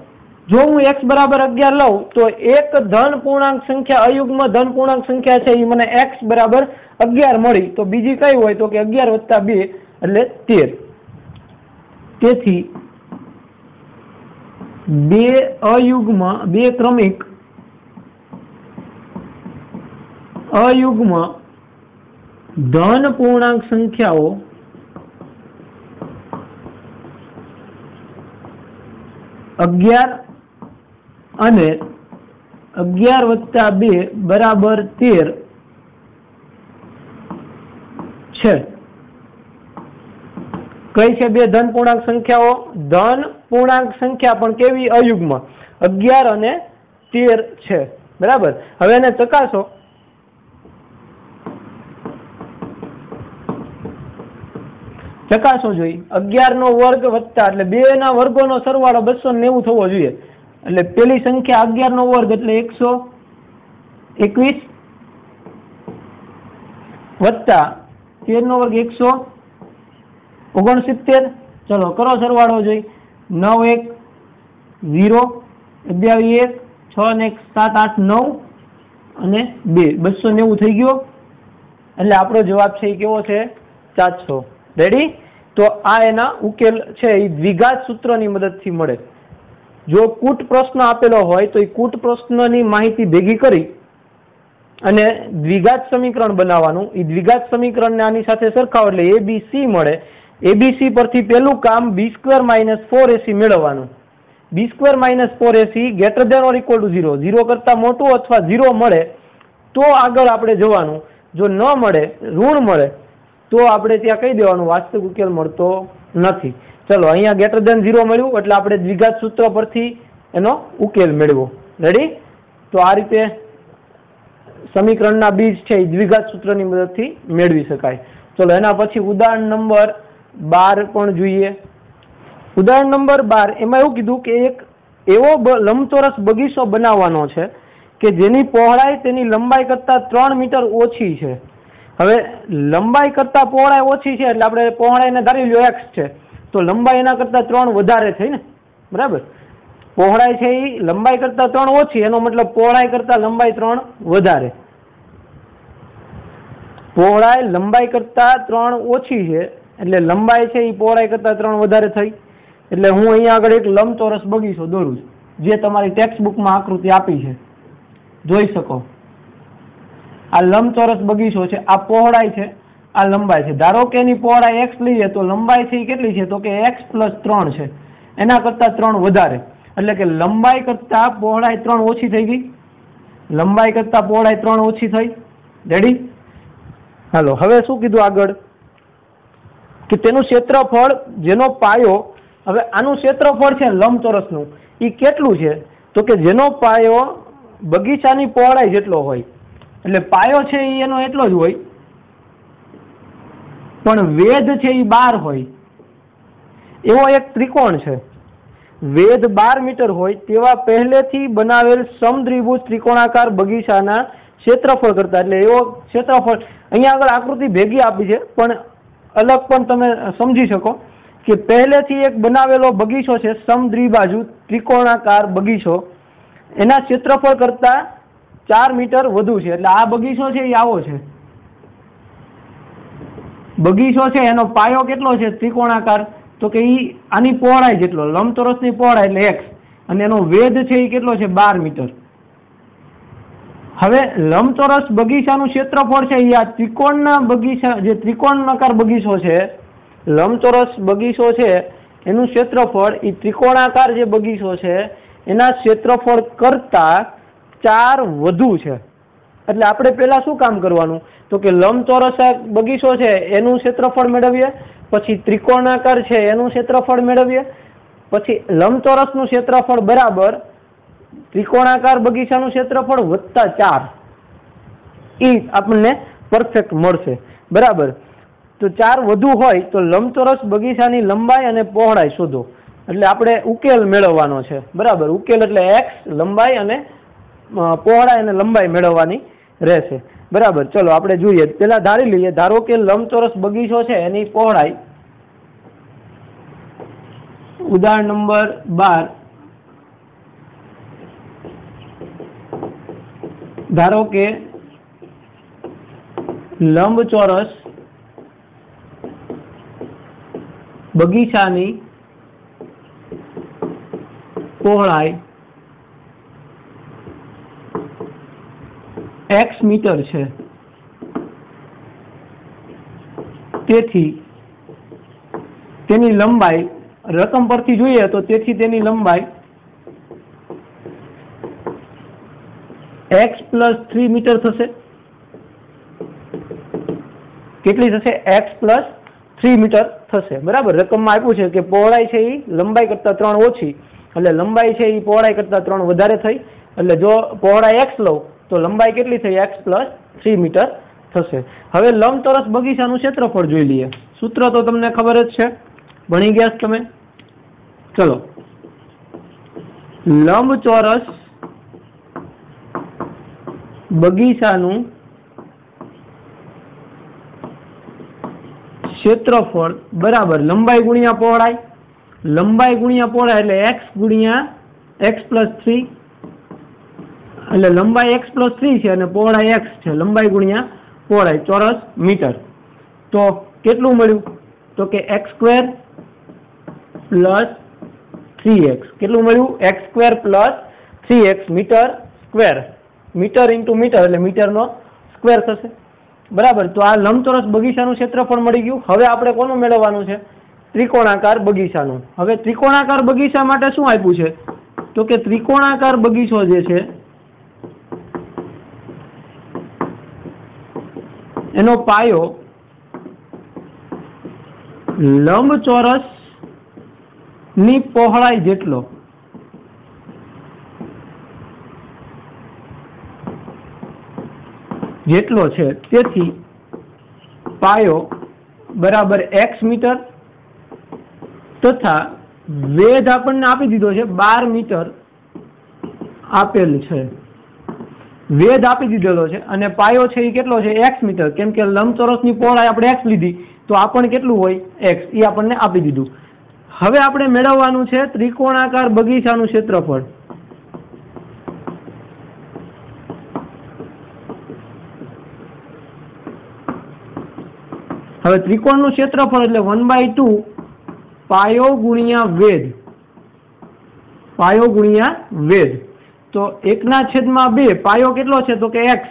જો હું x બરાબર 11 લઉં તો એક ધન પૂર્ણાંક સંખ્યા અયુગ્મ ધન પૂર્ણાંક સંખ્યા છે એ મને x બરાબર 11 મળી તો બીજી કઈ હોય તો કે 11 + 2 એટલે 13 તેથી બે ક્રમિક અયુગ્મ ધન પૂર્ણાંક સંખ્યાઓ અગિયાર અને 11 + 2 = 13 છે। કઈ છે બે ધન પૂર્ણાંક સંખ્યાઓ? ધન પૂર્ણાંક સંખ્યા પણ કેવી? અયુગ્મ। 11 અને 13 છે, બરાબર। હવે એને ચકાસો। ચકાસો જોઈ 11 નો વર્ગ વત્તા એટલે બે ના વર્ગોનો સરવાળો 290 થવો જોઈએ। એટલે પેલી સંખ્યા 11 નો વર્ગ એટલે 121 વત્તા 13 નો વર્ગ 169। ચલો કરો સરવાળો જોઈ। 9 1 0 22 1 6 ને 1 7 8 9 અને 2 290 થઈ ગયો। એટલે આપણો જવાબ છે એ કેવો છે? 400। રેડી? તો આ એના ઉકેલ છે એ દ્વિઘાત સૂત્રની મદદથી મળે। જો કૂટ પ્રશ્ન આપેલો હોય તો એ કૂટ પ્રશ્નની માહિતી ભેગી કરી અને દ્વિઘાત સમીકરણ બનાવવાનું। એ દ્વિઘાત સમીકરણને આની સાથે સરખાવો એટલે ABC મળે। ABC પરથી પેલું કામ b² - 4ac મેળવવાનું। b² - 4ac > 0 0 કરતા મોટું અથવા 0 મળે તો આગળ આપણે જવાનું। જો ન મળે, ઋણ મળે તો આપણે ત્યાં કહી દેવાનું વાસ્તવિક ઉકેલ મળતો નથી। ચલો અહીંયા > 0 મળ્યું એટલે આપણે દ્વિઘાત સૂત્ર પરથી એનો ઉકેલ મેળવ્યો। રેડી? તો આ રીતે સમીકરણના બીજ છે એ દ્વિઘાત સૂત્રની મદદથી મેળવી શકાય। ચલો એના પછી ઉદાહરણ નંબર 12 પણ જોઈએ। ઉદાહરણ નંબર 12 એમાં એવું કીધું કે એક એવો લંબચોરસ બગીચો બનાવવાનો છે કે જેની પહોળાઈ તેની લંબાઈ કરતા 3 મીટર ઓછી છે। હવે લંબાઈ કરતા પહોળાઈ ઓછી છે એટલે આપણે પહોળાઈને ધારી લ્યો x છે તો લંબાઈ એના કરતા 3 વધારે થઈ ને, બરાબર? પહોળાઈ છે એ લંબાઈ કરતા 3 ઓછી, એનો મતલબ પહોળાઈ કરતા લંબાઈ 3 વધારે। પહોળાઈ લંબાઈ કરતા 3 ઓછી છે એટલે લંબાઈ છે એ પહોળાઈ કરતા 3 વધારે થઈ। એટલે હું અહીંયા આગળ એક લંબચોરસ બગીચો દોરું છું, જે તમારી ટેક્સ્ટ બુકમાં આકૃતિ આપી છે, જોઈ શકો। આ લંબચોરસ બગીચો છે, આ પહોળાઈ છે, આ લંબાઈ છે। ધારો કે એની પહોળાઈ x લઈએ તો લંબાઈ છે એ કેટલી છે? તો કે x + 3 છે, એના કરતા 3 વધારે। એટલે કે લંબાઈ કરતા પહોળાઈ 3 ઓછી થઈ ગઈ। લંબાઈ કરતા પહોળાઈ 3 ઓછી થઈ। રેડી? હાલો હવે શું કીધું આગળ કે તેનું ક્ષેત્રફળ જેનો પાયો, હવે આનું ક્ષેત્રફળ છે લંબચોરસનું એ કેટલું છે? તો કે જેનો પાયો બગીચાની પહોળાઈ જેટલો હોય। એટલે પાયો છે એ એનો એટલો જ હોય પણ વેધ છે એ 12 હોય। એવો એક ત્રિકોણ છે, વેધ 12 મીટર હોય તેવા પહેલેથી બનાવેલ સમદ્વિભુજ ત્રિકોણાકાર બગીચાના ક્ષેત્રફળ કરતા, એટલે એવો ક્ષેત્રફળ અહીંયા આગળ આકૃતિ ભેગી આપી છે પણ અલગ પણ તમે સમજી શકો કે પહેલેથી એક બનાવેલો બગીચો છે સમદ્વિબાજુ ત્રિકોણાકાર બગીચો, એના ક્ષેત્રફળ કરતા 4 મીટર વધુ છે। એટલે આ બગીચો છે એ આવો છે। બગીચો છે એનો પાયો કેટલો છે ત્રિકોણાકાર? તો કે ઈ આની પહોળાઈ જેટલો, લંબચોરસની પહોળાઈ એટલે x, અને એનો વેધ છે એ કેટલો છે? 12 મીટર। હવે લંબચોરસ બગીચાનું ક્ષેત્રફળ છે એ આ ત્રિકોણના બગીચા, જે ત્રિકોણાકાર બગીચો છે, લંબચોરસ બગીચો છે એનું ક્ષેત્રફળ એ ત્રિકોણાકાર જે બગીચો છે એના ક્ષેત્રફળ કરતા 4 વધુ છે। એટલે આપણે પહેલા શું કામ કરવાનું? તો કે લંબચોરસ બગીચો છે એનું ક્ષેત્રફળ મેળવીએ, પછી ત્રિકોણાકાર છે એનું ક્ષેત્રફળ મેળવીએ, પછી લંબચોરસનું ક્ષેત્રફળ બરાબર ત્રિકોણાકાર બગીચાનું ક્ષેત્રફળ વત્તા 4, એ આપણને પરફેક્ટ મળશે, બરાબર? તો 4 વધુ હોય તો લંબચોરસ બગીચાની લંબાઈ અને પહોળાઈ શોધો। એટલે આપણે ઉકેલ મેળવવાનો છે, બરાબર? ઉકેલ એટલે x, લંબાઈ અને પહોળાઈ અને લંબાઈ મેળવવાની રહેશે, બરાબર? ચલો આપણે જોઈએ, પેલા ધારી લઈએ, ધારો કે લંબચોરસ બગીચો છે એની પહોળાઈ, ઉદાહરણ નંબર 12, ધારો કે લંબચોરસ બગીચાની પહોળાઈ x મીટર છે તેથી તેની લંબાઈ રકમ પરથી જોઈએ તો તેથી તેની લંબાઈ x + 3 મીટર થશે. કેટલી થશે? x + 3 મીટર થશે. બરાબર. રકમમાં આપ્યું છે કે પહોળાઈ છે એ લંબાઈ કરતા 3 ઓછી, એટલે લંબાઈ છે એ પહોળાઈ કરતા 3 વધારે થઈ. એટલે જો પહોળાઈ x લઉં તો લંબાઈ કેટલી થઈ? x + 3 મીટર થશે. હવે લંબચોરસ બગીચાનું ક્ષેત્રફળ જોઈ લઈએ. સૂત્ર તો તમને ખબર જ છે, ભણી ગયા તમે. ચલો, લંબચોરસ બગીચાનું ક્ષેત્રફળ બરાબર લંબાઈ ગુણ્યા પહોળાઈ. લંબાઈ ગુણ્યા પહોળાઈ એટલે x ગુણ્યા x + 3, એટલે લંબાઈ x + 3 છે અને પહોળાઈ x છે. લંબાઈ ગુણ્યા પહોળાઈ ચોરસ મીટર. તો કેટલું મળ્યું? તો કે x² + 3x. કેટલું મળ્યું? x² + 3x metre square. Metre into metre એટલે મીટરનો સ્ક્વેર થશે. બરાબર. તો આ લંબચોરસ બગીચાનું ક્ષેત્રફળ મળી ગયું. હવે આપણે કોનું મેળવવાનું છે? ત્રિકોણાકાર બગીચાનું. હવે ત્રિકોણાકાર બગીચા માટે શું આપ્યું છે? તો કે ત્રિકોણાકાર બગીચો જે છે એનો પાયો લંબચોરસ ની પહોળાઈ જેટલો છે. તેથી પાયો બરાબર x મીટર તથા વેધ આપણને આપી દીધો છે 12 મીટર આપેલ છે. વેધ આપી દીધેલો છે અને પાયો છે એ કેટલો છે? x metre. કેમ કે લંબચોરસની પહોળાઈ આપણે x લીધી તો આપણને કેટલું હોય? x. એ આપણને આપી દીધું. હવે આપણે મેળવવાનું છે ત્રિકોણાકાર બગીચાનું ક્ષેત્રફળ. હવે ત્રિકોણનું ક્ષેત્રફળ એટલે 1/2 પાયો ગુણ્યા વેધ. પાયો ગુણ્યા વેધ. તો 1/2 પાયો કેટલો છે? તો કે x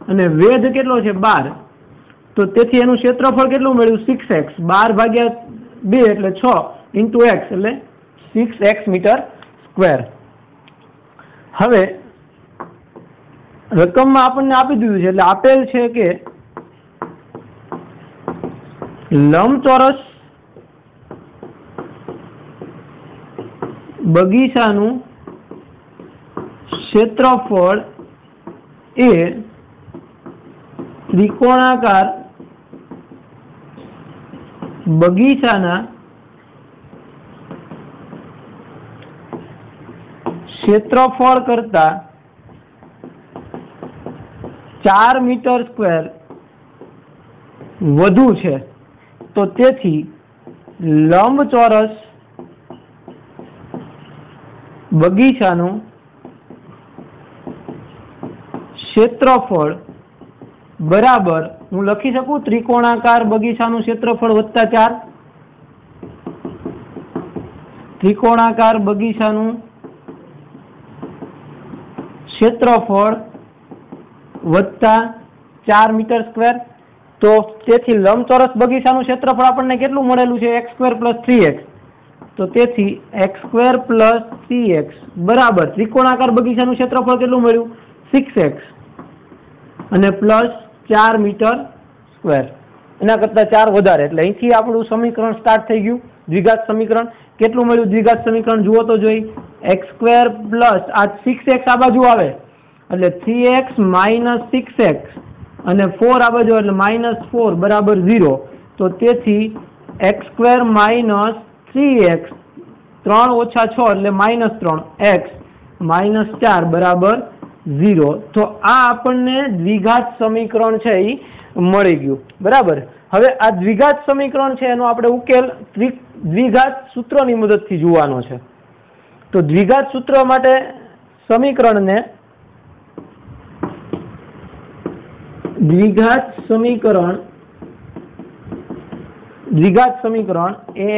અને વેધ કેટલો છે? 12. તો તેથી એનું ક્ષેત્રફળ કેટલું મળ્યું? 6x. 12/2 એટલે 6 ઇન્ટુ x એટલે 6x મીટર સ્ક્વેર. હવે રકમમાં આપણને આપી દીધું છે એટલે આપેલ છે કે લંબચોરસ બગીચાનું ક્ષેત્રફળ એ ત્રિકોણાકાર બગીચાના ક્ષેત્રફળ કરતા 4 મીટર સ્ક્વેર વધુ છે. તો તેથી લંબચોરસ બગીચાનું ક્ષેત્રફળ બરાબર હું લખી શકું ત્રિકોણાકાર બગીચાનું ક્ષેત્રફળ વત્તા 4. ત્રિકોણાકાર બગીચાનું ક્ષેત્રફળ વત્તા 4 મીટર સ્ક્વેર. તો તેથી લંબચોરસ બગીચાનું ક્ષેત્રફળ આપણને કેટલું મળેલું છે? x² + 3x. તો તેથી x² + 3x બરાબર ત્રિકોણાકાર બગીચાનું ક્ષેત્રફળ કેટલું મળ્યું? 6x અને પ્લસ 4 મીટર સ્ક્વેર. એના કરતા 4 વધારે. એટલે અહીંથી આપણું સમીકરણ સ્ટાર્ટ થઈ ગયું. દ્વિઘાત સમીકરણ કેટલું મળ્યું? દ્વિઘાત સમીકરણ જુઓ તો જોઈ. x² પ્લસ આ 6x આ બાજુ આવે એટલે 3x - 6x અને 4 આ બાજુ એટલે -4 બરાબર 0. તો તેથી x² - 3x 3 - 6 એટલે -3x -4 બરાબર 0. તો આ આપણને દ્વિઘાત સમીકરણ છે એ મળી ગયું. બરાબર. હવે આ દ્વિઘાત સમીકરણ છે એનો આપણે ઉકેલ દ્વિઘાત સૂત્રની મદદથી જોવાનો છે. તો દ્વિઘાત સૂત્ર માટે સમીકરણને દ્વિઘાત સમીકરણ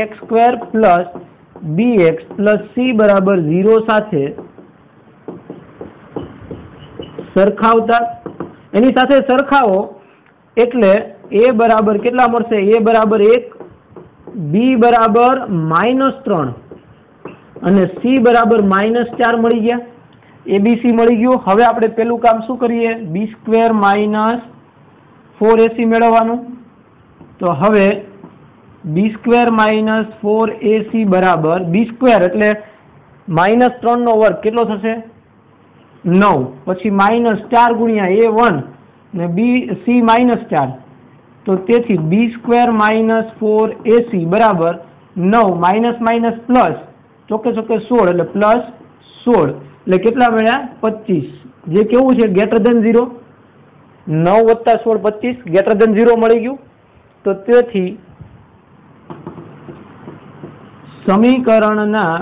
ax² + bx + c બરાબર 0 સાથે સરખાવતા એની સાથે સરખાવો એટલે ए बराबर केटला मळशे? ए बराबर 1, बी बराबर -3 અને सी बराबर -4 મળી ગયા। एबीसी મળી ગયું। હવે આપણે પેલું કામ શું કરીએ? b² - 4ac મેળવવાનું। તો હવે b² - 4ac બરાબર b² એટલે -3 નો વર્ગ કેટલો થશે? 9, પછી -4 ગુણ્યા a1 ને c -4, તો તેથી b² - 4ac બરાબર 9 માઇનસ પ્લસ ચોકે 16 એટલે +16 એટલે કેટલા મળ્યા? 25, જે કેવું છે? Greater than 0। 9 + 16 25 ગ્રેટર ધેન 0 મળી ગયું। તો તેથી સમીકરણના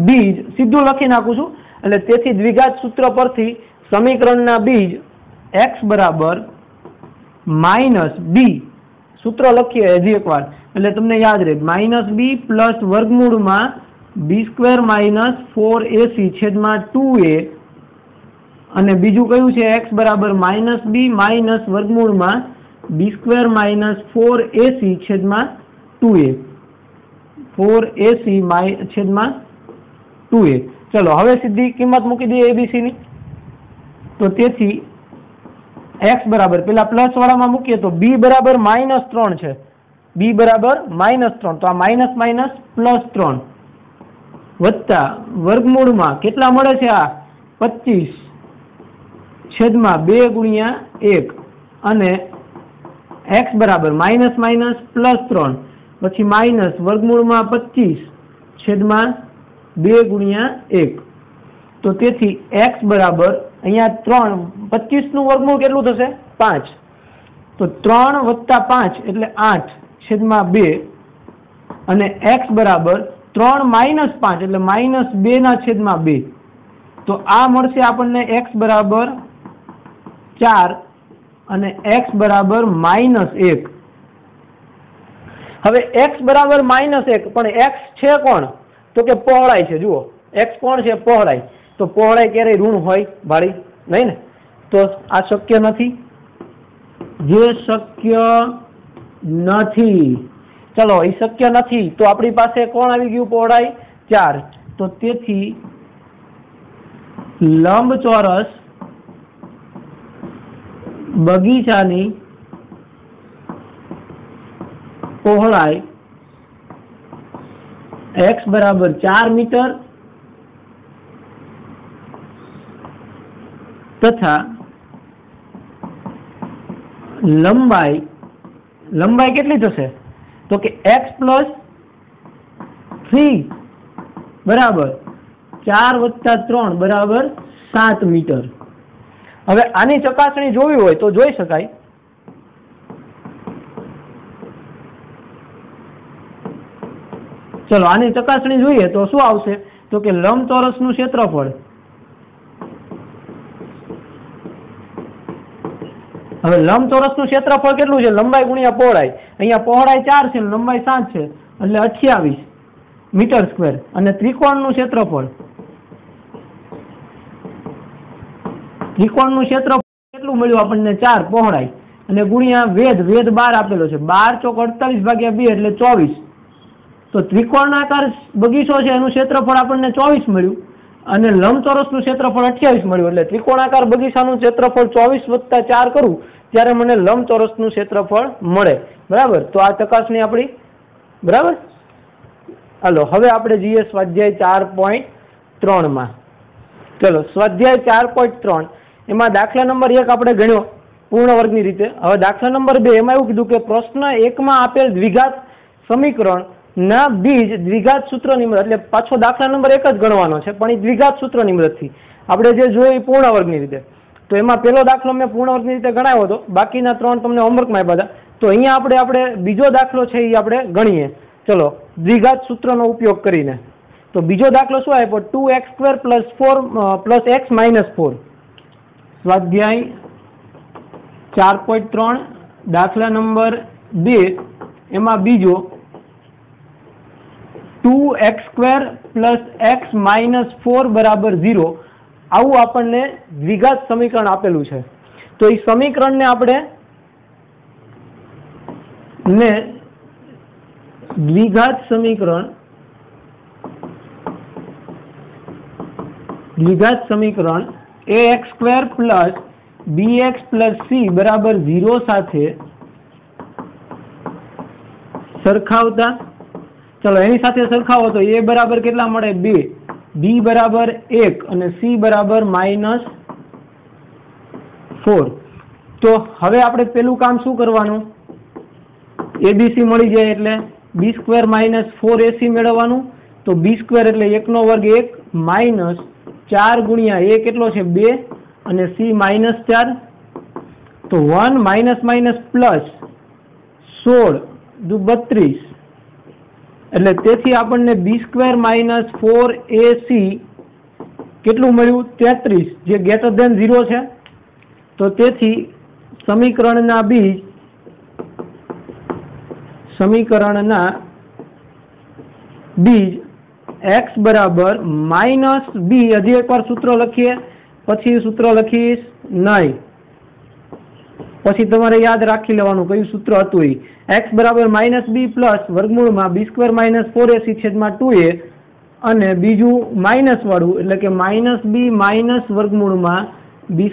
બીજ સીધું લખી નાખું છું, એટલે તેથી દ્વિઘાત સૂત્ર પરથી સમીકરણના બીજ x બરાબર -b, સૂત્ર લખીએ હજી એકવાર એટલે તમને યાદ રહે, -b પ્લસ વર્ગમૂળમાં b² - 4ac છેદમાં 2a, અને બીજું કયું છે? x બરાબર -b માઇનસ વર્ગમૂળમાં b² - 4ac છેદમાં 2a, 4ac છેદમાં 2a। ચલો હવે સીધી કિંમત મૂકી દઈએ એબીસી ની। તો તેથી x બરાબર પેલા પ્લસ વાળામાં મૂકીએ તો b બરાબર -3 છે, b બરાબર -3, તો આ માઇનસ +3 વત્તા વર્ગમૂળમાં કેટલા મળે છે? આ 25 છેદમાં 2 ગુણ્યા 1, અને x બરાબર -+3 પછી માઇનસ વર્ગમૂળમાં 25 છેદમાં 2 ગુણ્યા 1, તો તેથી x બરાબર અહીંયા 3, 25 નું વર્ગમૂળ કેટલું થશે? 5, તો 3 + 5 એટલે 8 છેદમાં 2, અને x બરાબર 3 - 5 એટલે -2/2, તો આ મળશે આપણને x બરાબર 4 અને x બરાબર -1। હવે x બરાબર -1, પણ x છે કોણ? તો કે પહોળાઈ છે। જુઓ x કોણ છે? પહોળાઈ। તો પહોળાઈ ક્યારેય ઋણ હોય ભાળી નહીં ને, તો આ શક્ય નથી, જે શક્ય નથી। ચલો એ શક્ય નથી, તો આપણી પાસે કોણ આવી ગયું? પહોળાઈ 4, તો તેથી લંબચોરસ બગીચાની પહોળાઈ x બરાબર 4 મીટર તથા લંબાઈ કેટલી થશે? તો કે x + 3 બરાબર 4 + 3 બરાબર 7 મીટર। હવે આની ચકાસણી જોવી હોય તો જોઈ શકાય। ચલો આની ચકાસણી જોઈએ તો શું આવશે? તો કે લંબચોરસનું ક્ષેત્રફળ, હવે લંબચોરસનું ક્ષેત્રફળ કેટલું છે? લંબાઈ ગુણ્યા પહોળાઈ। અહીંયા પહોળાઈ 4 છે, લંબાઈ 7 છે, એટલે 28 મીટર સ્ક્વેર। અને ત્રિકોણનું ક્ષેત્રફળ કેટલું મળ્યું આપણને? 4 પહોળાઈ અને ગુણ્યા વેધ 12 આપેલો છે, 12 ચોક 48/2 એટલે 24। તો ત્રિકોણાકાર બગીચો છે એનું ક્ષેત્રફળ આપણને 24 મળ્યું, અને લંબચોરસનું ક્ષેત્રફળ 28 મળ્યું, એટલે ત્રિકોણાકાર બગીચાનું ક્ષેત્રફળ 24 + 4 કરું ત્યારે મને લંબચોરસનું ક્ષેત્રફળ મળે। બરાબર, તો આ ચકાસણી આપણી બરાબર। હાલો હવે આપણે જઈએ સ્વાધ્યાય 4.3 માં। ચલો સ્વાધ્યાય 4.3 એમાં દાખલા નંબર 1 આપણે ગણ્યો પૂર્ણ વર્ગની રીતે। હવે દાખલા નંબર 2 એમાં એવું કીધું કે પ્રશ્ન 1 માં આપેલ દ્વિઘાત સમીકરણ ના બીજ દ્વિઘાત સૂત્રની મદદ, એટલે પાછો દાખલા નંબર 1 જ ગણવાનો છે, પણ એ દ્વિઘાત સૂત્રની મદદથી આપણે જે જોઈએ પૂર્ણ વર્ગની રીતે। તો એમાં પહેલો દાખલો મેં પૂર્ણ વર્ગની રીતે ગણાવ્યો હતો, બાકીના 3 તમને હોમવર્કમાં આપ્યા હતા। તો અહીંયા આપણે બીજો દાખલો છે એ આપણે ગણીએ। ચલો દ્વિઘાત સૂત્રનો ઉપયોગ કરીને। તો બીજો દાખલો શું આપ્યો? 2x² + 4 + x - 4। સ્વાધ્યાય 4.3 દાખલા નંબર 2 એમાં બીજો 2x² + x - 4 બરાબર 0 આવું આપણને દ્વિઘાત સમીકરણ આપેલું છે। તો એ સમીકરણને આપણે ને દ્વિઘાત સમીકરણ ax² + bx + c બરાબર 0 સાથે સરખાવતા, ચલો એની સાથે સરખાવો તો a બરાબર કેટલા મળે 2, b બરાબર 1 અને c બરાબર -4. તો હવે આપણે પેલું કામ શું કરવાનું, abc મળી જાય એટલે b² - 4ac મેળવવાનું. તો b² એટલે 1 નો વર્ગ 1 માઇનસ 4 ગુણ્યા a કેટલો છે 2 અને c -4. તો 1 માઇનસ પ્લસ 16 દુ 32 એટલે તેથી આપણને b² - 4ac કેટલું મળ્યું 33, જે ગ્રેટર ધેન 0 છે. તો તેથી સમીકરણના બીજ x બરાબર -b, હજી એકવાર સૂત્ર લખીએ, પછી સૂત્ર લખીશ નહીં, પછી તમારે યાદ રાખી લેવાનું કયું સૂત્ર હતું એ. x બરાબર -b પ્લસ વર્ગમૂળમાં b² - 4ac છેદમાં 2a અને બીજું માઇનસ વાળું એટલે કે -b માઇનસ વર્ગમૂળમાં b² -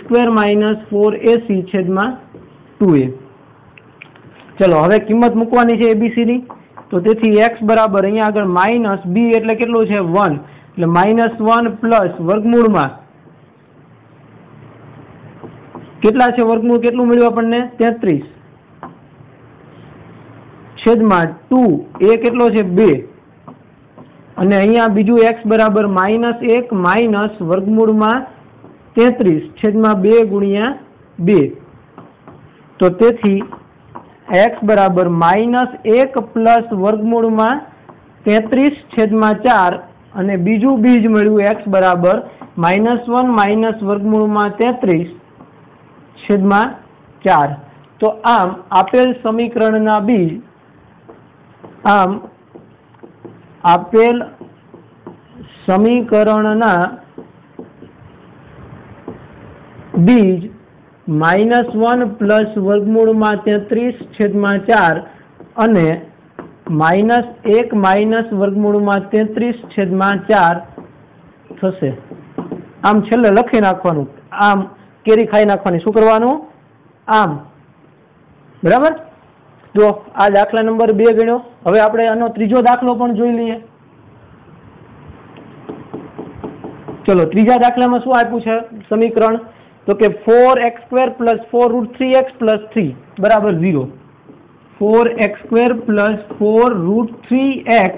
4ac છેદમાં 2a. ચલો હવે કિંમત મૂકવાની છે abc ની. તો તેથી x બરાબર અહીંયા આગળ -b એટલે કેટલું છે 1, એટલે -1 પ્લસ વર્ગમૂળમાં કેટલા છે વર્ગમૂળ કેટલું મળ્યું આપણને 33 છેદમાં 2, એ કેટલો છે 2 અને અહીંયા બીજું x બરાબર -1 માઇનસ વર્ગમૂળમાં 33 છેદમાં 2 ગુણ્યા 2. તો તેથી x બરાબર -1 પ્લસ વર્ગમૂળમાં 33 છેદમાં 4 અને બીજું બીજ મળ્યું x બરાબર -1 માઇનસ વર્ગમૂળમાં 33 છેદમાં 4. તો આમ આપેલ સમીકરણના બીજ -1 પ્લસ વર્ગમૂળમાં 33 છેદમાં 4 અને -1 માઇનસ વર્ગમૂળમાં 33 છેદમાં 4 થશે. આમ છેલ્લે લખી નાખવાનું, આમ કેરી ખાઈ નાખવાની. શું કરવાનું? આમ. બરાબર. જો આ દાખલા નંબર 2 ગણ્યો. હવે આપણે આનો ત્રીજો દાખલો પણ જોઈ લઈએ. ચલો ત્રીજા દાખલામાં શું આપ્યું છે સમીકરણ? તો કે 4x² + 4√3x + 3 બરાબર 0. 4x² + 4√3x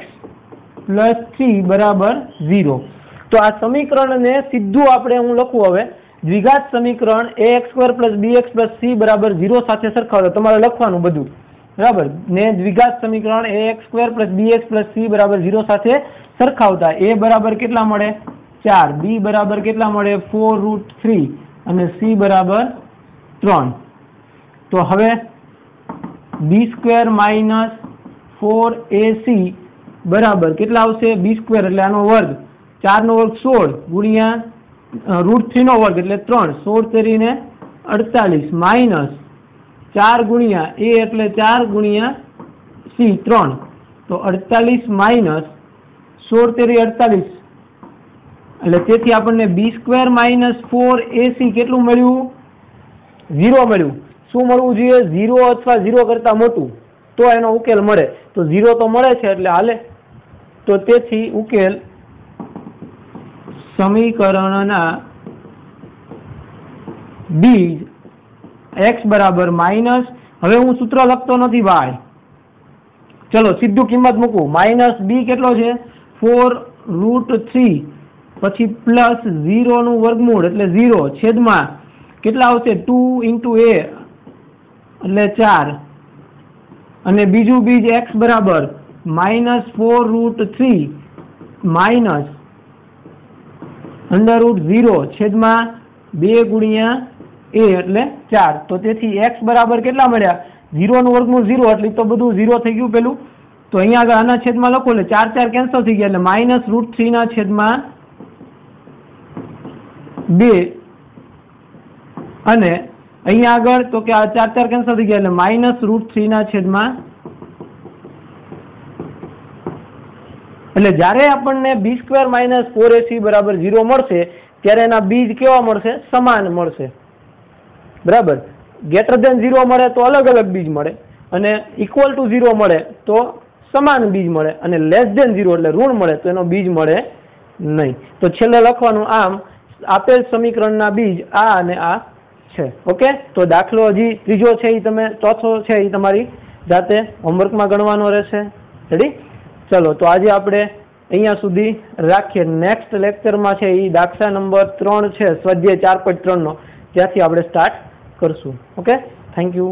+ 3 બરાબર 0. તો આ સમીકરણને સીધું આપણે હું લખું હવે દ્વિઘાત સમીકરણ ax² + bx + c બરાબર 0 સાથે સરખાવો. તમારે લખવાનું બધું બરાબર ને દ્વિઘાત સમીકરણ ax² + bx + c બરાબર 0 સાથે સરખાવતા a બરાબર કેટલા મળે 4, b બરાબર કેટલા મળે 4√3 અને c બરાબર 3. તો હવે b² - 4ac બરાબર કેટલા આવશે b² એટલે આનો વર્ગ 4 નો વર્ગ 16 ગુણ્યા √3 નો વર્ગ એટલે 3, 16 તેરીને 48 માઇનસ 4 ગુણ્યા a એટલે 4 ગુણ્યા c 3. તો 48 માઇનસ 16 તેરી 48 એટલે તેથી આપણને b² - 4ac કેટલું મળ્યું 0 મળ્યું. શું મળવું જોઈએ 0 અથવા 0 કરતા મોટું તો એનો ઉકેલ મળે. તો 0 તો મળે છે એટલે હાલે. તો તેથી ઉકેલ સમીકરણના બીજ x બરાબર માઇનસ, હવે હું સૂત્ર લખતો નથી ભાઈ, ચલો સીધું કિંમત મૂકું. -b કેટલો છે 4√3 પછી પ્લસ 0 નું વર્ગમૂળ એટલે 0 છેદમાં કેટલા આવશે 2 × a એટલે 4 અને બીજું બીજ x બરાબર -4√3 માઇનસ √0 છેદમાં 2 ગુણ્યા a એટલે 4. તો તેથી x બરાબર કેટલા મળ્યા 0 નું વર્ગમૂળ 0 એટલે તો બધું 0 થઈ ગયું પેલું. તો અહીંયા આગળ આના છેદમાં લખો એટલે 4 4 કેન્સલ થઈ ગયા એટલે -√3 ના છેદમાં 2 અને અહીંયા આગળ તો કે આ 4 4 કેન્સલ થઈ ગયા એટલે -√3 ના છેદમાં એટલે જ્યારે આપણને b² - 4ac બરાબર 0 મળશે ત્યારે એના બીજ કેવા મળશે? સમાન મળશે. બરાબર. ગ્રેટર ધેન 0 મળે તો અલગ અલગ બીજ મળે અને ઇક્વલ ટુ 0 મળે તો સમાન બીજ મળે અને લેસ ધેન 0 એટલે ઋણ મળે તો એનો બીજ મળે નહીં. તો છેલ્લે લખવાનું આમ આપેલ સમીકરણના બીજ આ અને આ છે. ઓકે, તો દાખલો હજી ત્રીજો છે એ તમે ચોથો છે એ તમારી જાતે હોમવર્કમાં ગણવાનો રહેશે. રેડી? ચલો, તો આજે આપણે અહીંયા સુધી રાખીએ. નેક્સ્ટ લેક્ચરમાં છે એ દાખલા નંબર 3 છે સ્વાધ્યાય 4.3 નો, ત્યાંથી આપણે સ્ટાર્ટ કરશું. Okay, thank you.